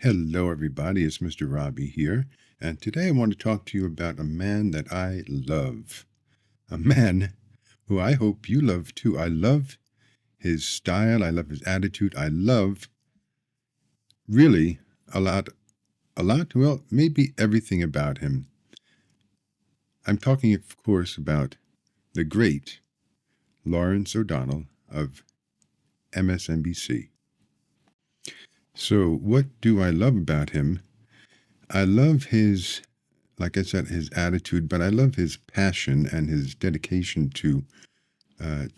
Hello, everybody. It's Mr. Robbie here. And today I want to talk to you about a man that I love. A man who I hope you love too. I love his style. I love his attitude. I love really a lot, well, maybe everything about him. I'm talking, of course, about the great Lawrence O'Donnell of MSNBC. So what do I love about him? I love his, like I said, his attitude, but I love his passion and his dedication to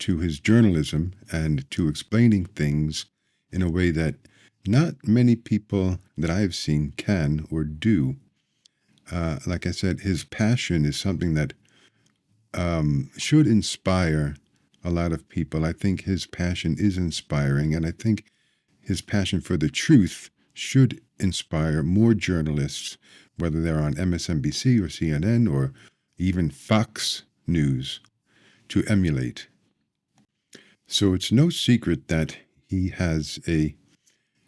his journalism and to explaining things in a way that not many people that I have seen can or do. Like I said, his passion is something that should inspire a lot of people. I think his passion is inspiring, and I think his passion for the truth should inspire more journalists, whether they're on MSNBC or CNN or even Fox News, to emulate. So it's no secret that he has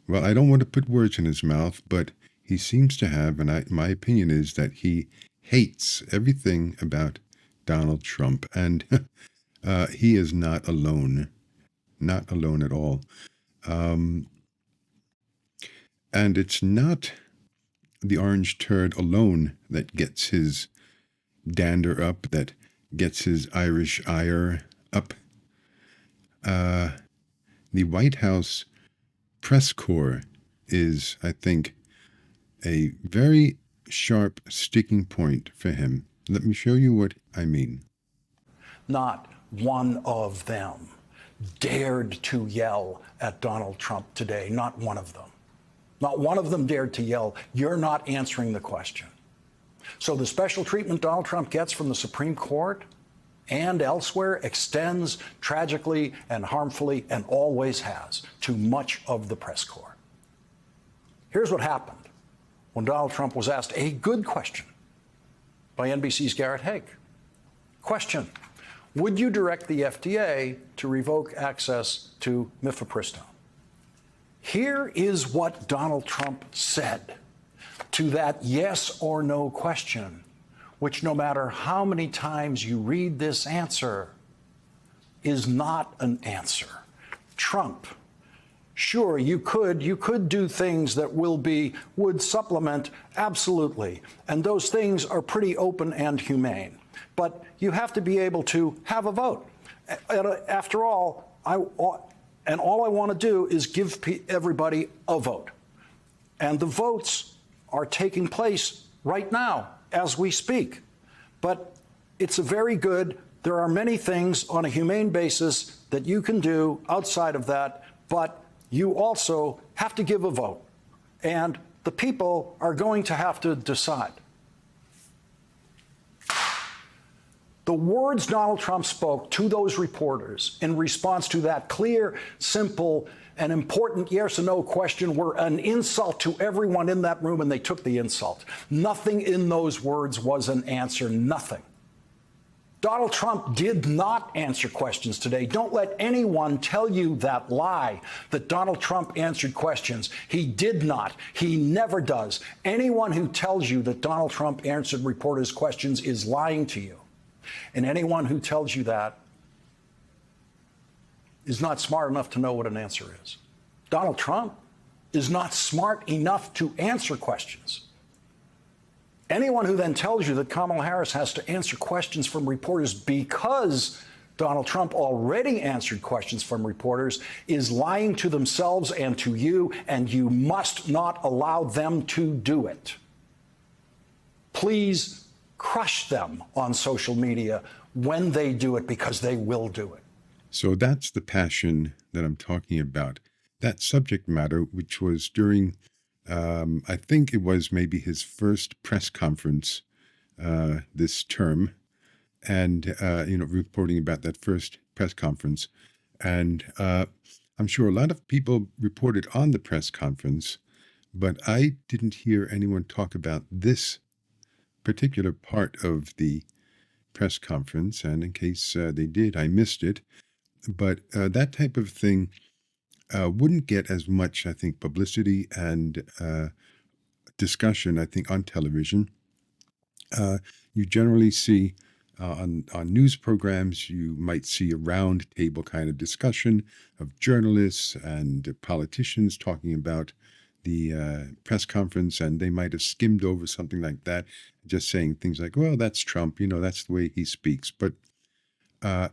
well, I don't want to put words in his mouth, but he seems to have, and my opinion is that he hates everything about Donald Trump. And he is not alone at all. And it's not the orange turd alone that gets his dander up, that gets his Irish ire up. The White House press corps is, I think, a very sharp sticking point for him. Let me show you what I mean. Not one of them dared to yell at Donald Trump today. Not one of them. Not one of them dared to yell, "You're not answering the question." So the special treatment Donald Trump gets from the Supreme Court and elsewhere extends tragically and harmfully, and always has, to much of the press corps. Here's what happened when Donald Trump was asked a good question by NBC's Garrett Haake. Question: would you direct the FDA to revoke access to mifepristone? Here is what Donald Trump said to that yes or no question, which, no matter how many times you read this answer, is not an answer. Trump: sure, you could do things that would supplement, absolutely. And those things are pretty open and humane. But you have to be able to have a vote. After all, all I want to do is give everybody a vote. And the votes are taking place right now as we speak. But it's there are many things on a humane basis that you can do outside of that, but you also have to give a vote. And the people are going to have to decide. The words Donald Trump spoke to those reporters in response to that clear, simple, and important yes or no question were an insult to everyone in that room, and they took the insult. Nothing in those words was an answer, nothing. Donald Trump did not answer questions today. Don't let anyone tell you that lie, that Donald Trump answered questions. He did not. He never does. Anyone who tells you that Donald Trump answered reporters' questions is lying to you. And anyone who tells you that is not smart enough to know what an answer is. Donald Trump is not smart enough to answer questions. Anyone who then tells you that Kamala Harris has to answer questions from reporters because Donald Trump already answered questions from reporters is lying to themselves and to you, and you must not allow them to do it. Please crush them on social media when they do it, because they will do it. So that's the passion that I'm talking about. That subject matter, which was during, I think it was maybe his first press conference this term, and, reporting about that first press conference. And I'm sure a lot of people reported on the press conference, but I didn't hear anyone talk about this particular part of the press conference, and in case they did, I missed it. But that type of thing wouldn't get as much, I think, publicity and discussion, I think, on television. You generally see on news programs, you might see a round table kind of discussion of journalists and politicians talking about the press conference, and they might have skimmed over something like that, just saying things like, well, that's Trump, that's the way he speaks. But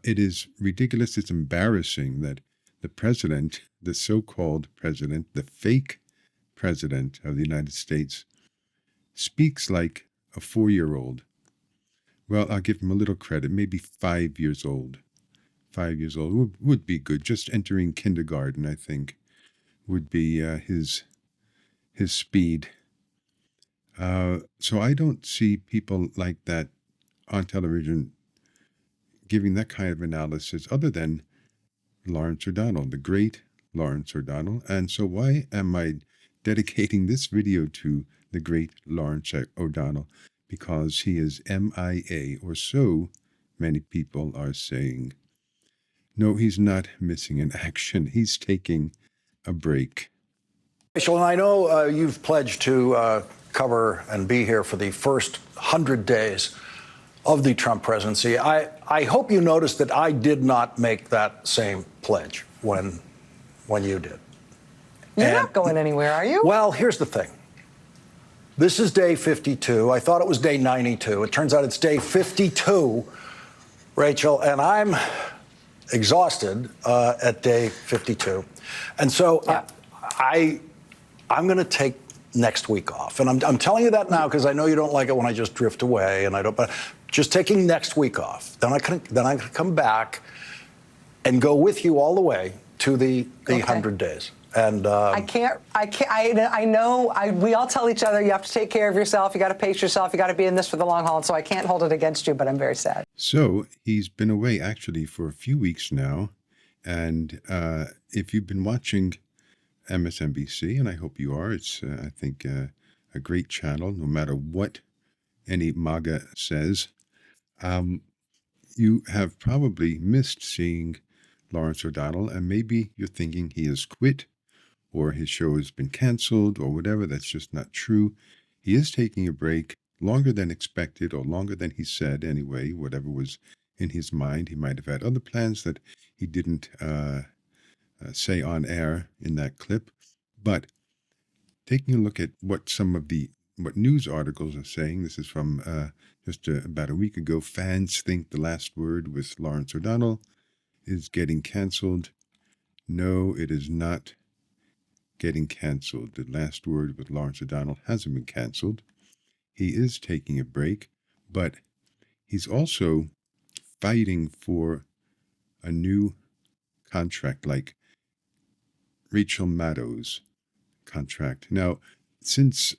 it is ridiculous, it's embarrassing that the president, the so-called president, the fake president of the United States, speaks like a 4-year-old. Well, I'll give him a little credit, maybe 5 years old. 5 years old would be good. Just entering kindergarten, I think, would be his speed. So I don't see people like that on television giving that kind of analysis other than Lawrence O'Donnell, the great Lawrence O'Donnell. And so why am I dedicating this video to the great Lawrence O'Donnell? Because he is M.I.A, or so many people are saying. No, he's not missing in action. He's taking a break. Rachel, and I know you've pledged to cover and be here for the first 100 days of the Trump presidency. I hope you noticed that I did not make that same pledge when you did. You're not going anywhere, are you? Well, here's the thing. This is day 52. I thought it was day 92. It turns out it's day 52, Rachel, and I'm exhausted at day 52. And so yeah. I'm going to take next week off. And I'm telling you that now because I know you don't like it when I just drift away, and I don't, but just taking next week off. Then I can come back and go with you all the way to the 100 days. And I know we all tell each other you have to take care of yourself, you got to pace yourself, you got to be in this for the long haul, and so I can't hold it against you, but I'm very sad. So he's been away actually for a few weeks now, and if you've been watching MSNBC, and I hope you are, it's I think a great channel, no matter what any MAGA says. You have probably missed seeing Lawrence O'Donnell, and maybe you're thinking he has quit, or his show has been canceled, or whatever. That's just not true. He is taking a break, longer than expected, or longer than he said anyway, whatever was in his mind. He might have had other plans that he didn't say on air in that clip. But taking a look at what what news articles are saying, this is from just about a week ago. Fans think the last word with Lawrence O'Donnell is getting canceled. No, it is not getting canceled. The last word with Lawrence O'Donnell hasn't been canceled. He is taking a break, but he's also fighting for a new contract, like Rachel Maddow's contract. Now, since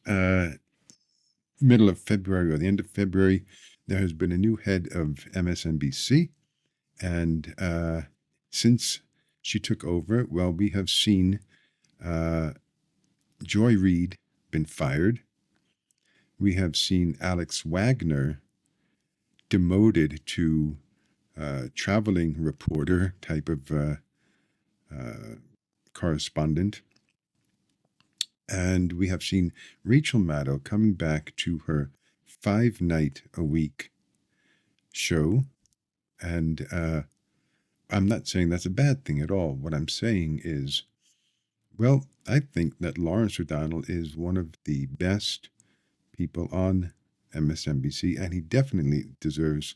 middle of February or the end of February, there has been a new head of MSNBC, and since she took over, well, we have seen Joy Reid been fired. We have seen Alex Wagner demoted to traveling reporter type of correspondent. And we have seen Rachel Maddow coming back to her 5-night-a-week show. And I'm not saying that's a bad thing at all. What I'm saying is, well, I think that Lawrence O'Donnell is one of the best people on MSNBC, and he definitely deserves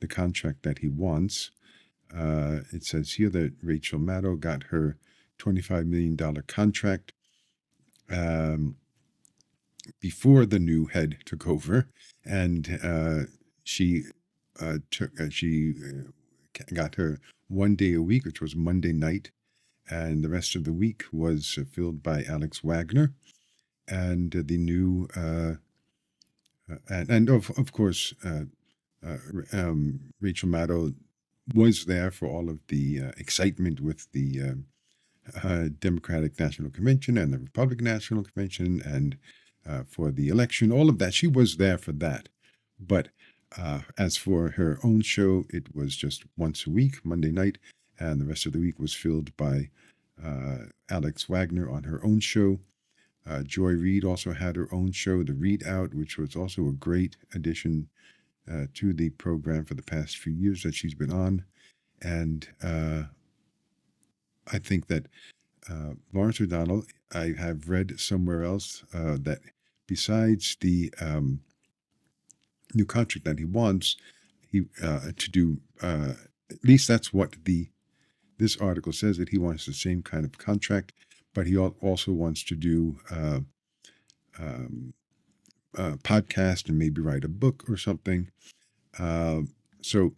the contract that he wants. It says here that Rachel Maddow got her $25 million contract before the new head took over, and she got her 1 day a week, which was Monday night, and the rest of the week was filled by Alex Wagner, and the new and of course Rachel Maddow was there for all of the excitement with the Democratic National Convention and the Republican National Convention, and for the election, all of that. She was there for that. But as for her own show, it was just once a week, Monday night, and the rest of the week was filled by Alex Wagner on her own show. Joy Reid also had her own show, The Reid Out, which was also a great addition to the program for the past few years that she's been on. And I think that Lawrence O'Donnell, I have read somewhere else that besides the new contract that he wants to do, at least that's what this article says, that he wants the same kind of contract, but he also wants to do a podcast and maybe write a book or something. So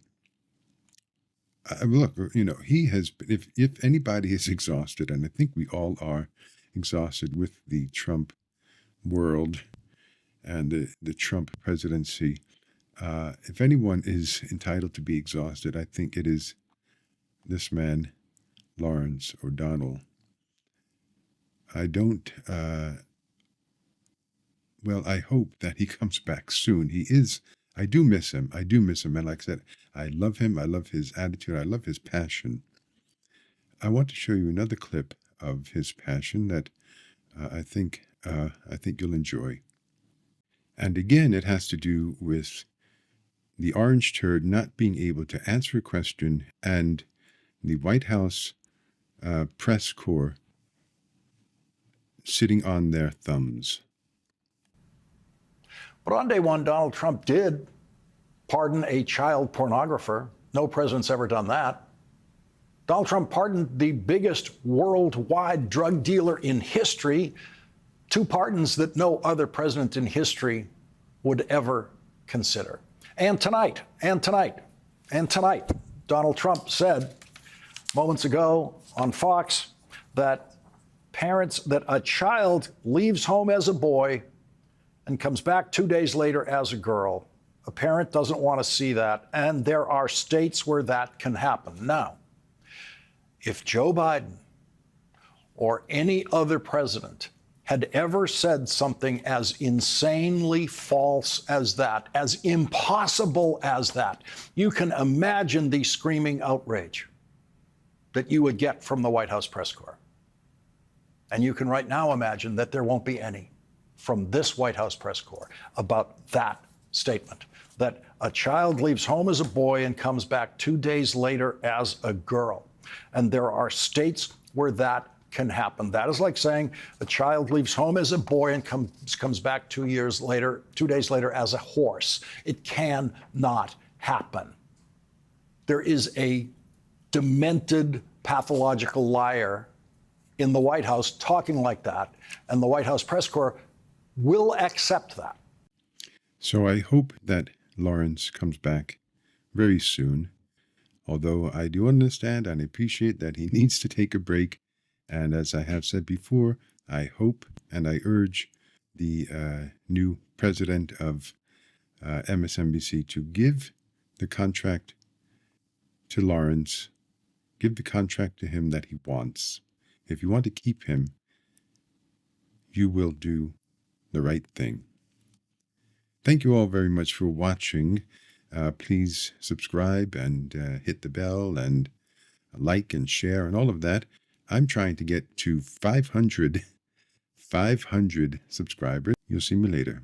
look, he has been, if anybody is exhausted, and I think we all are exhausted with the Trump world and the Trump presidency, if anyone is entitled to be exhausted, I think it is this man, Lawrence O'Donnell. I don't, I hope that he comes back soon. I do miss him. And like I said, I love him. I love his attitude. I love his passion. I want to show you another clip of his passion that I think you'll enjoy. And again, it has to do with the orange turd not being able to answer a question and the White House press corps sitting on their thumbs. But on day one, Donald Trump did pardon a child pornographer. No president's ever done that. Donald Trump pardoned the biggest worldwide drug dealer in history, two pardons that no other president in history would ever consider. And tonight, Donald Trump said moments ago on Fox that a child leaves home as a boy and comes back 2 days later as a girl. A parent doesn't want to see that, and there are states where that can happen. Now, if Joe Biden or any other president had ever said something as insanely false as that, as impossible as that, you can imagine the screaming outrage that you would get from the White House press corps. And you can right now imagine that there won't be any from this White House press corps about that statement, that a child leaves home as a boy and comes back 2 days later as a girl. And there are states where that can happen. That is like saying a child leaves home as a boy and comes back 2 days later as a horse. It cannot happen. There is a demented pathological liar in the White House talking like that, and the White House press corps will accept that. So I hope that Lawrence comes back very soon, although I do understand and appreciate that he needs to take a break. And as I have said before, I hope and I urge the new president of MSNBC to give the contract to Lawrence, give the contract to him that he wants. If you want to keep him, you will do the right thing. Thank you all very much for watching. Please subscribe and hit the bell and like and share and all of that. I'm trying to get to 500 subscribers. You'll see me later.